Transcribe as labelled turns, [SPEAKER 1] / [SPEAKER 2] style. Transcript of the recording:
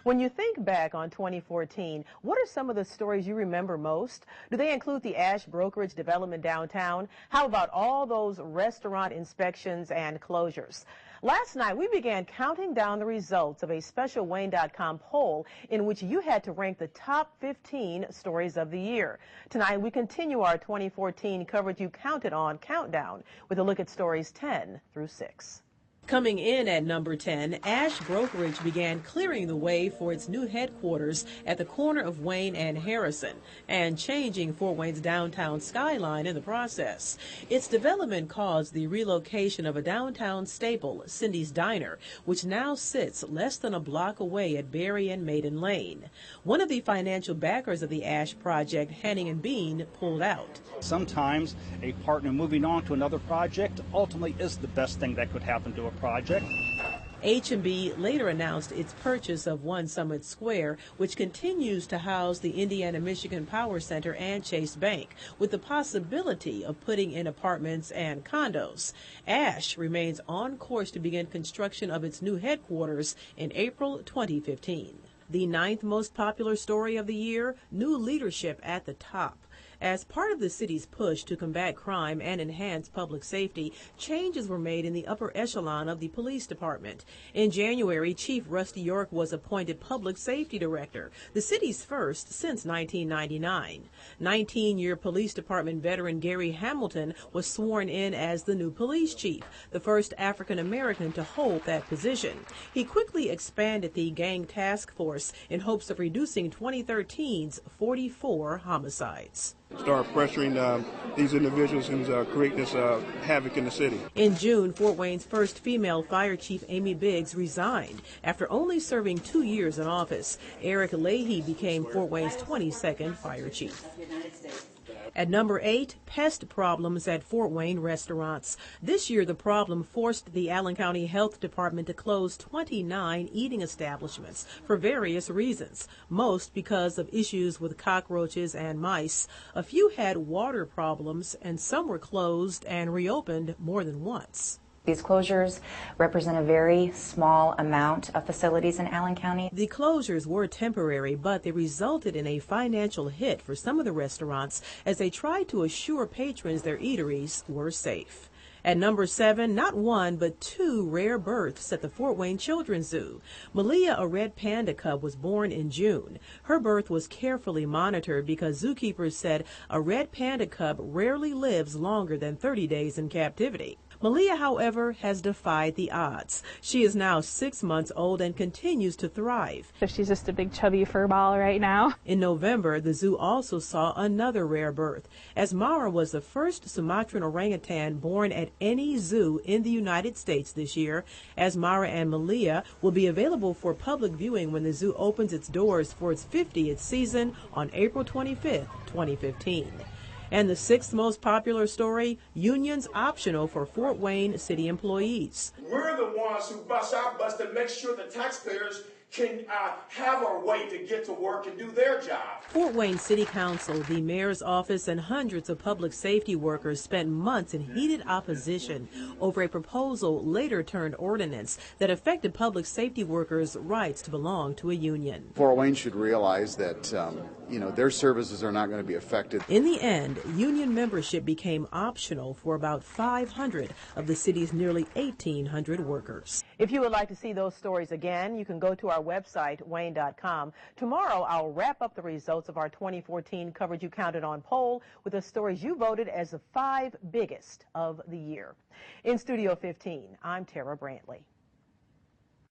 [SPEAKER 1] When you think back on 2014, what are some of the stories you remember most? Do they include the Ash Brokerage development downtown? How about all those restaurant inspections and closures? Last night, we began counting down the results of a special Wayne.com poll in which you had to rank the top 15 stories of the year. Tonight, we continue our 2014 Coverage You Counted On countdown with a look at stories 10 through 6. Coming in at number 10, Ash Brokerage began clearing the way for its new headquarters at the corner of Wayne and Harrison, and changing Fort Wayne's downtown skyline in the process. Its development caused the relocation of a downtown staple, Cindy's Diner, which now sits less than a block away at Berry and Maiden Lane. One of the financial backers of the Ash project, Hanning and Bean, pulled out.
[SPEAKER 2] Sometimes a partner moving on to another project ultimately is the best thing that could happen to a project.
[SPEAKER 1] H&B later announced its purchase of One Summit Square, which continues to house the Indiana-Michigan Power Center and Chase Bank, with the possibility of putting in apartments and condos. Ash remains on course to begin construction of its new headquarters in April 2015. The 9th most popular story of the year, new leadership at the top. As part of the city's push to combat crime and enhance public safety, changes were made in the upper echelon of the police department. In January, Chief Rusty York was appointed Public Safety Director, the city's first since 1999. 19-year police department veteran Gary Hamilton was sworn in as the new police chief, the first African-American to hold that position. He quickly expanded the gang task force in hopes of reducing 2013's 44 homicides.
[SPEAKER 3] Start pressuring these individuals and creating this havoc in the city.
[SPEAKER 1] In June, Fort Wayne's first female fire chief, Amy Biggs, resigned after only serving 2 years in office. Eric Leahy became Fort Wayne's 22nd fire chief. At number 8, pest problems at Fort Wayne restaurants. This year, the problem forced the Allen County Health Department to close 29 eating establishments for various reasons, most because of issues with cockroaches and mice. A few had water problems, and some were closed and reopened more than once.
[SPEAKER 4] These closures represent a very small amount of facilities in Allen County.
[SPEAKER 1] The closures were temporary, but they resulted in a financial hit for some of the restaurants as they tried to assure patrons their eateries were safe. At number 7, not one but 2 rare births at the Fort Wayne Children's Zoo. Malia, a red panda cub, was born in June. Her birth was carefully monitored because zookeepers said a red panda cub rarely lives longer than 30 days in captivity. Malia, however, has defied the odds. She is now 6 months old and continues to thrive.
[SPEAKER 5] She's just a big chubby fur ball right now.
[SPEAKER 1] In November, the zoo also saw another rare birth, as Mara was the first Sumatran orangutan born at any zoo in the United States this year. As Mara and Malia will be available for public viewing when the zoo opens its doors for its 50th season on April 25th, 2015. And the 6th most popular story, unions optional for Fort Wayne city employees.
[SPEAKER 6] We're the ones who bust our butts to make sure the taxpayers can have a way to get to work and do their job.
[SPEAKER 1] Fort Wayne City Council, the mayor's office, and hundreds of public safety workers spent months in heated opposition over a proposal later turned ordinance that affected public safety workers' rights to belong to a union.
[SPEAKER 7] Fort Wayne should realize that, their services are not going to be affected.
[SPEAKER 1] In the end, union membership became optional for about 500 of the city's nearly 1,800 workers. If you would like to see those stories again, you can go to our website, Wayne.com. Tomorrow, I'll wrap up the results of our 2014 Coverage You Counted On poll with the stories you voted as the 5 biggest of the year. In Studio 15, I'm Terra Brantley.